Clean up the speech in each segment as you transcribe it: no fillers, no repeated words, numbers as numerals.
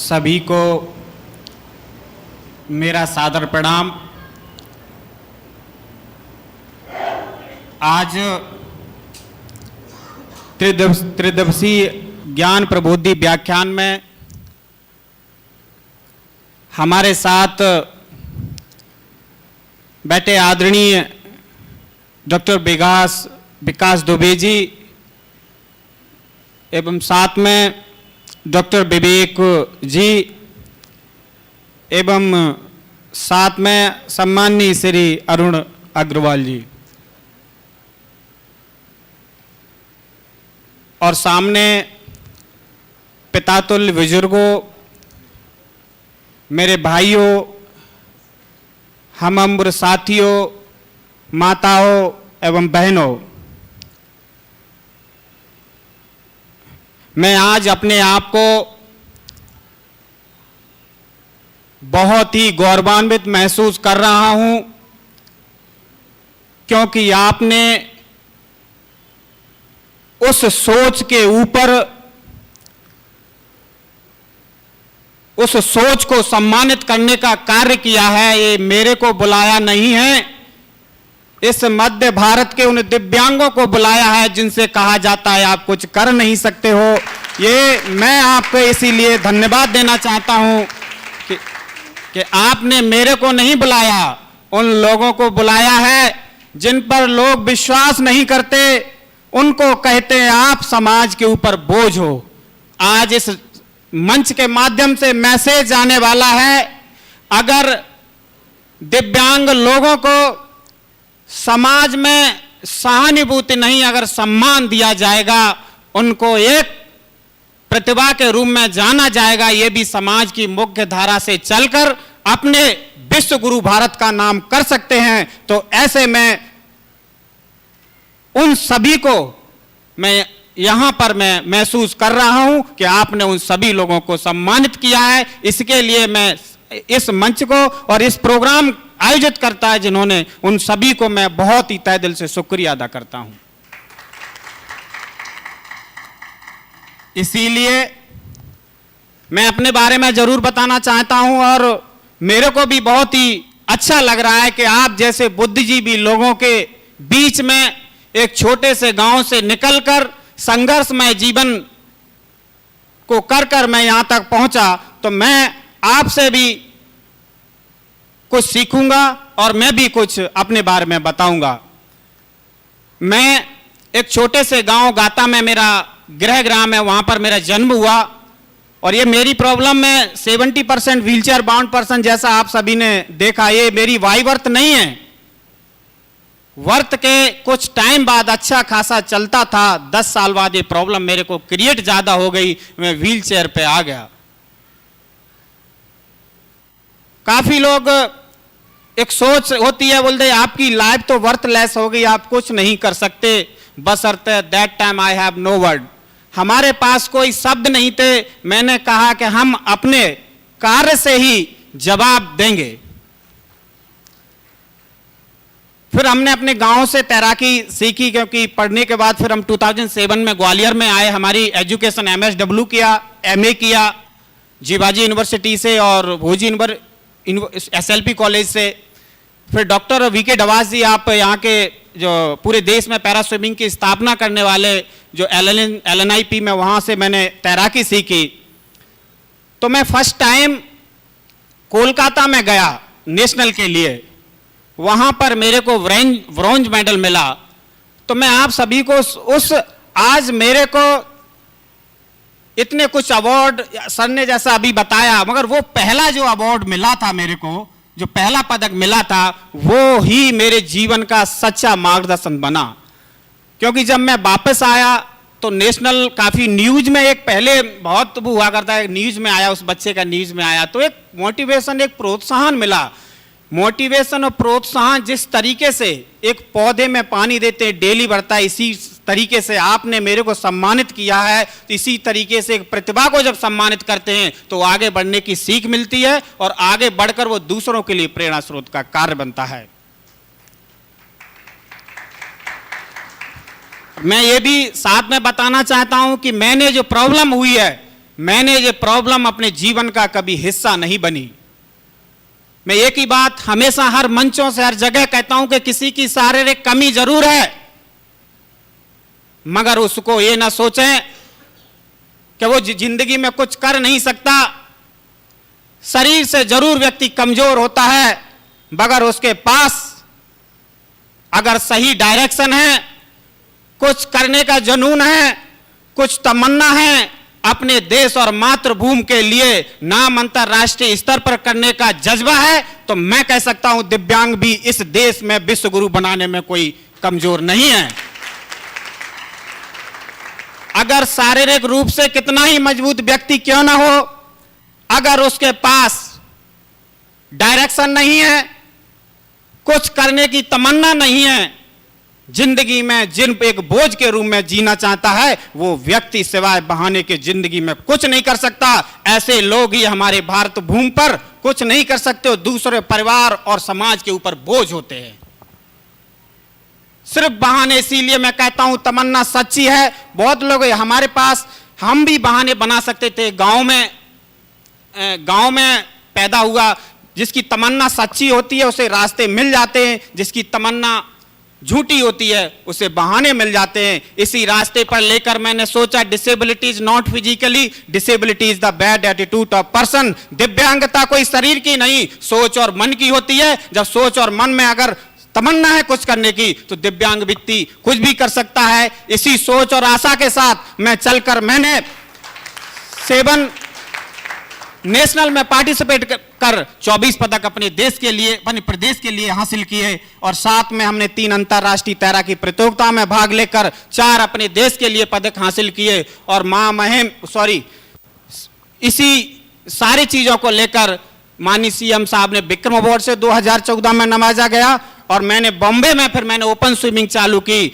सभी को मेरा सादर प्रणाम। आज त्रिदिवसीय ज्ञान प्रबोधि व्याख्यान में हमारे साथ बैठे आदरणीय डॉक्टर विकास दुबे जी एवं साथ में डॉक्टर विवेक जी एवं साथ में सम्माननीय श्री अरुण अग्रवाल जी और सामने पितातुल्य बुजुर्गों, मेरे भाइयों, हम उम्र साथियों, माताओं एवं बहनों, मैं आज अपने आप को बहुत ही गौरवान्वित महसूस कर रहा हूं, क्योंकि आपने उस सोच के ऊपर, उस सोच को सम्मानित करने का कार्य किया है। ये मेरे को बुलाया नहीं है, इस मध्य भारत के उन दिव्यांगों को बुलाया है जिनसे कहा जाता है आप कुछ कर नहीं सकते हो। ये मैं आपको इसीलिए धन्यवाद देना चाहता हूं कि आपने मेरे को नहीं बुलाया, उन लोगों को बुलाया है जिन पर लोग विश्वास नहीं करते, उनको कहते हैं आप समाज के ऊपर बोझ हो। आज इस मंच के माध्यम से मैसेज आने वाला है, अगर दिव्यांग लोगों को समाज में सहानुभूति नहीं, अगर सम्मान दिया जाएगा, उनको एक प्रतिभा के रूप में जाना जाएगा, ये भी समाज की मुख्य धारा से चलकर अपने विश्व गुरु भारत का नाम कर सकते हैं। तो ऐसे में उन सभी को मैं यहां पर मैं महसूस कर रहा हूं कि आपने उन सभी लोगों को सम्मानित किया है। इसके लिए मैं इस मंच को और इस प्रोग्राम आयोजित करता है जिन्होंने, उन सभी को मैं बहुत ही तहे दिल से शुक्रिया अदा करता हूं। इसीलिए मैं अपने बारे में जरूर बताना चाहता हूं और मेरे को भी बहुत ही अच्छा लग रहा है कि आप जैसे बुद्धिजीवी लोगों के बीच में एक छोटे से गांव से निकलकर संघर्षमय जीवन को कर मैं यहां तक पहुंचा। तो मैं आपसे भी कुछ सीखूंगा और मैं भी कुछ अपने बारे में बताऊंगा। मैं एक छोटे से गांव गाता में मेरा गृह ग्राम है, वहां पर मेरा जन्म हुआ और ये मेरी प्रॉब्लम में 70% व्हीलचेयर बाउंड पर्सन, जैसा आप सभी ने देखा, ये मेरी वाई वर्त नहीं है। वर्त के कुछ टाइम बाद अच्छा खासा चलता था, 10 साल बाद ये प्रॉब्लम मेरे को क्रिएट ज्यादा हो गई, मैं व्हीलचेयर पे आ गया। काफी लोग एक सोच होती है, बोलते आपकी लाइफ तो वर्थलेस हो गई, आप कुछ नहीं कर सकते, बशर्ते that time I have no word. हमारे पास कोई शब्द नहीं थे। मैंने कहा कि हम अपने कार्य से ही जवाब देंगे। फिर हमने अपने गांव से तैराकी सीखी, क्योंकि पढ़ने के बाद फिर हम 2007 में ग्वालियर में आए, हमारी एजुकेशन MSW किया, MA किया जीवाजी यूनिवर्सिटी से और भोजी SLP कॉलेज से। फिर डॉक्टर VK डवास जी, आप यहाँ के जो पूरे देश में पैरा स्विमिंग की स्थापना करने वाले, जो LNIP में, वहाँ से मैंने तैराकी सीखी। तो मैं फर्स्ट टाइम कोलकाता में गया नेशनल के लिए, वहाँ पर मेरे को ब्रॉन्ज मेडल मिला। तो मैं आप सभी को उस आज मेरे को इतने कुछ अवार्ड सर ने जैसा अभी बताया, मगर वो पहला जो अवार्ड मिला था मेरे को, जो पहला पदक मिला था, वो ही मेरे जीवन का सच्चा मार्गदर्शन बना। क्योंकि जब मैं वापस आया तो नेशनल काफी न्यूज में, एक पहले बहुत वो हुआ करता है, न्यूज में आया, उस बच्चे का न्यूज में आया, तो एक मोटिवेशन, एक प्रोत्साहन मिला। मोटिवेशन और प्रोत्साहन, जिस तरीके से एक पौधे में पानी देते हैं डेली बढ़ता है, इसी तरीके से आपने मेरे को सम्मानित किया है। तो इसी तरीके से एक प्रतिभा को जब सम्मानित करते हैं तो आगे बढ़ने की सीख मिलती है और आगे बढ़कर वो दूसरों के लिए प्रेरणा स्रोत का कार्य बनता है। मैं ये भी साथ में बताना चाहता हूं कि मैंने जो प्रॉब्लम हुई है, मैंने ये प्रॉब्लम अपने जीवन का कभी हिस्सा नहीं बनी। मैं एक ही बात हमेशा हर मंचों से हर जगह कहता हूं कि किसी की शारीरिक कमी जरूर है, मगर उसको ये ना सोचें कि वो जिंदगी में कुछ कर नहीं सकता। शरीर से जरूर व्यक्ति कमजोर होता है, मगर उसके पास अगर सही डायरेक्शन है, कुछ करने का जुनून है, कुछ तमन्ना है, अपने देश और मातृभूमि के लिए नाम अंतरराष्ट्रीय स्तर पर करने का जज्बा है, तो मैं कह सकता हूं दिव्यांग भी इस देश में विश्व गुरु बनाने में कोई कमजोर नहीं है। अगर शारीरिक रूप से कितना ही मजबूत व्यक्ति क्यों ना हो, अगर उसके पास डायरेक्शन नहीं है, कुछ करने की तमन्ना नहीं है, जिंदगी में जिन एक बोझ के रूप में जीना चाहता है, वो व्यक्ति सिवाय बहाने के जिंदगी में कुछ नहीं कर सकता। ऐसे लोग ही हमारे भारत भूमि पर कुछ नहीं कर सकते और दूसरे परिवार और समाज के ऊपर बोझ होते हैं। सिर्फ बहाने, इसीलिए मैं कहता हूं तमन्ना सच्ची है। बहुत लोग हमारे पास, हम भी बहाने बना सकते थे। गांव में पैदा हुआ, जिसकी तमन्ना सच्ची होती है उसे रास्ते मिल जाते हैं, जिसकी तमन्ना झूठी होती है उसे बहाने मिल जाते हैं। इसी रास्ते पर लेकर मैंने सोचा disability is not physically, disability is the bad attitude of person. दिव्यांगता कोई शरीर की नहीं, सोच और मन की होती है। जब सोच और मन में अगर तमन्ना है कुछ करने की, तो दिव्यांग व्यक्ति कुछ भी कर सकता है। इसी सोच और आशा के साथ मैं चलकर मैंने 7 नेशनल में पार्टिसिपेट कर 24 पदक अपने देश के लिए, अपने प्रदेश के लिए हासिल किए, और साथ में हमने 3 अंतर्राष्ट्रीय तैराकी प्रतियोगिता में भाग लेकर 4 अपने देश के लिए पदक हासिल किए। और इसी सारी चीजों को लेकर माननीय सीएम साहब ने विक्रम अवार्ड से 2014 में नवाजा गया। और मैंने बॉम्बे में फिर मैंने ओपन स्विमिंग चालू की,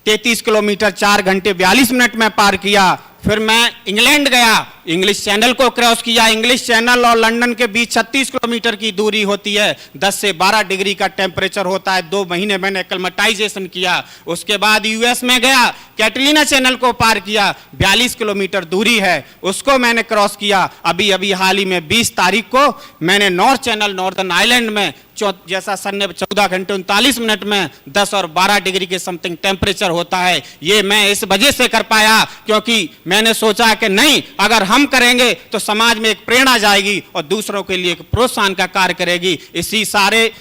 33 किलोमीटर 4 घंटे 42 मिनट में पार किया। फिर मैं इंग्लैंड गया, इंग्लिश चैनल को क्रॉस किया। इंग्लिश चैनल और लंदन के बीच 36 किलोमीटर की दूरी होती है, 10 से 12 डिग्री का टेम्परेचर होता है। 2 महीने मैंने एक्लेमेटाइजेशन किया। उसके बाद यूएस में गया, कैटलीना चैनल को पार किया, 42 किलोमीटर दूरी है, उसको मैंने क्रॉस किया। अभी हाल ही में 20 तारीख को मैंने नॉर्थ चैनल, नॉर्दर्न आइलैंड में जैसा सन ने 14 घंटे 39 मिनट में 10 और 12 डिग्री के समथिंग टेम्परेचर होता है। ये मैं इस वजह से कर पाया क्योंकि मैंने सोचा कि नहीं, अगर हम करेंगे तो समाज में एक प्रेरणा जाएगी और दूसरों के लिए एक प्रोत्साहन का कार्य करेगी। इसी सारे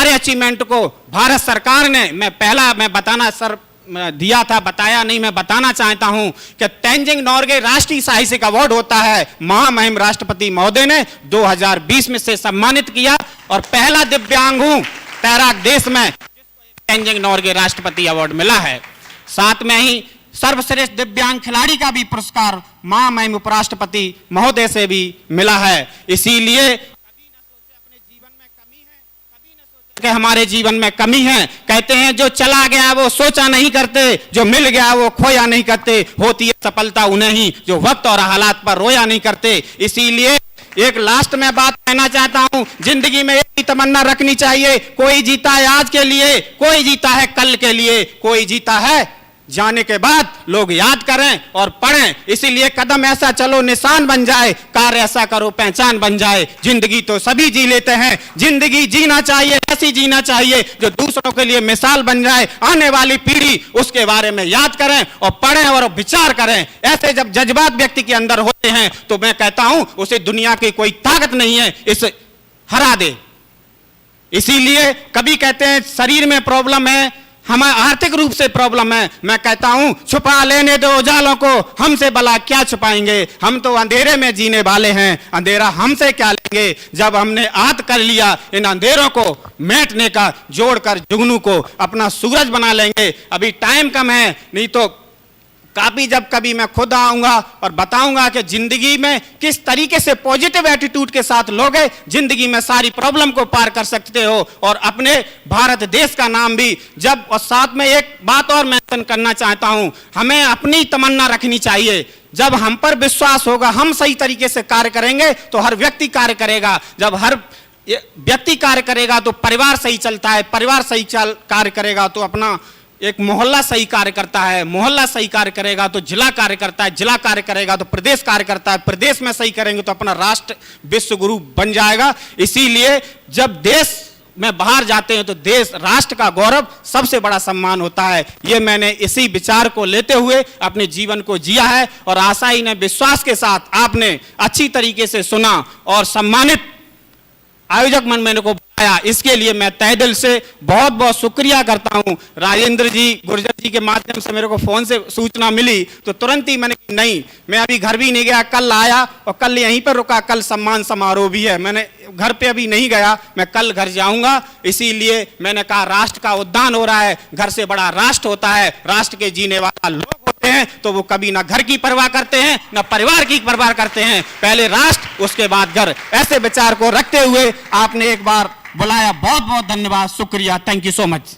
अचीवमेंट को भारत सरकार ने, मैं बताना चाहता हूं कि तेंजिंग नोर्गे राष्ट्रीय साहित्यिक अवार्ड होता है, महामहिम राष्ट्रपति महोदय ने 2020 में से सम्मानित किया और पहला दिव्यांग हूं तैराक देश में जिसको तेंजिंग नोर्गे राष्ट्रपति अवार्ड मिला है। साथ में ही सर्वश्रेष्ठ दिव्यांग खिलाड़ी का भी पुरस्कार महामहिम उपराष्ट्रपति महोदय से भी मिला है। इसीलिए कि हमारे जीवन में कमी है। कहते हैं जो चला गया वो सोचा नहीं करते, जो मिल गया वो खोया नहीं करते। होती है सफलता उन्हें ही जो वक्त और हालात पर रोया नहीं करते। इसीलिए एक लास्ट में बात कहना चाहता हूं, जिंदगी में एक ही तमन्ना रखनी चाहिए, कोई जीता है आज के लिए, कोई जीता है कल के लिए, कोई जीता है जाने के बाद लोग याद करें और पढ़ें। इसीलिए कदम ऐसा चलो निशान बन जाए, कार्य ऐसा करो पहचान बन जाए। जिंदगी तो सभी जी लेते हैं, जिंदगी जीना चाहिए, ऐसी जीना चाहिए जो दूसरों के लिए मिसाल बन जाए। आने वाली पीढ़ी उसके बारे में याद करें और पढ़ें और विचार करें। ऐसे जब जज्बात व्यक्ति के अंदर होते हैं तो मैं कहता हूं उसे दुनिया की कोई ताकत नहीं है इसे हरा दे। इसीलिए कभी कहते हैं शरीर में प्रॉब्लम है, हमें आर्थिक रूप से प्रॉब्लम है। मैं कहता हूं छुपा लेने दो उजालों को, हमसे भला क्या छुपाएंगे, हम तो अंधेरे में जीने वाले हैं, अंधेरा हमसे क्या लेंगे। जब हमने आद कर लिया इन अंधेरों को मेटने का, जोड़कर जुगनू को अपना सूरज बना लेंगे। अभी टाइम कम है, नहीं तो काफी जब कभी मैं खुद आऊंगा और बताऊंगा कि जिंदगी में किस तरीके से पॉजिटिव एटीट्यूड के साथ लोग जिंदगी में सारी प्रॉब्लम को पार कर सकते हो और अपने भारत देश का नाम भी जब। और साथ में एक बात और मेंशन करना चाहता हूं, हमें अपनी तमन्ना रखनी चाहिए। जब हम पर विश्वास होगा, हम सही तरीके से कार्य करेंगे तो हर व्यक्ति कार्य करेगा। जब हर व्यक्ति कार्य करेगा तो परिवार सही चलता है, परिवार सही कार्य करेगा तो अपना एक मोहल्ला सही कार्य करता है, मोहल्ला सही कार्य करेगा तो जिला कार्य करता है, जिला कार्य करेगा तो प्रदेश कार्य करता है, प्रदेश में सही करेंगे तो अपना राष्ट्र विश्व गुरु बन जाएगा। इसीलिए जब देश में बाहर जाते हैं तो देश राष्ट्र का गौरव सबसे बड़ा सम्मान होता है। ये मैंने इसी विचार को लेते हुए अपने जीवन को जिया है और आशा ही ने विश्वास के साथ आपने अच्छी तरीके से सुना और सम्मानित आयोजक मन मैंने को बताया, इसके लिए मैं तहे दिल से बहुत बहुत शुक्रिया करता हूं। राजेंद्र जी गुर्जर जी के माध्यम से मेरे को फोन से सूचना मिली तो तुरंत ही मैंने नहीं, मैं अभी घर भी नहीं गया, कल आया और कल यहीं पर रुका, कल सम्मान समारोह भी है, मैंने घर पे अभी नहीं गया, मैं कल घर जाऊंगा। इसीलिए मैंने कहा राष्ट्र का उद्यान हो रहा है, घर से बड़ा राष्ट्र होता है, राष्ट्र के जीने वाला लोग होते हैं तो वो कभी ना घर की परवाह करते हैं ना परिवार की परवाह करते हैं, पहले राष्ट्र उसके बाद घर। ऐसे विचार को रखते हुए आपने एक बार बुलाया, बहुत बहुत धन्यवाद, शुक्रिया, थैंक यू सो मच।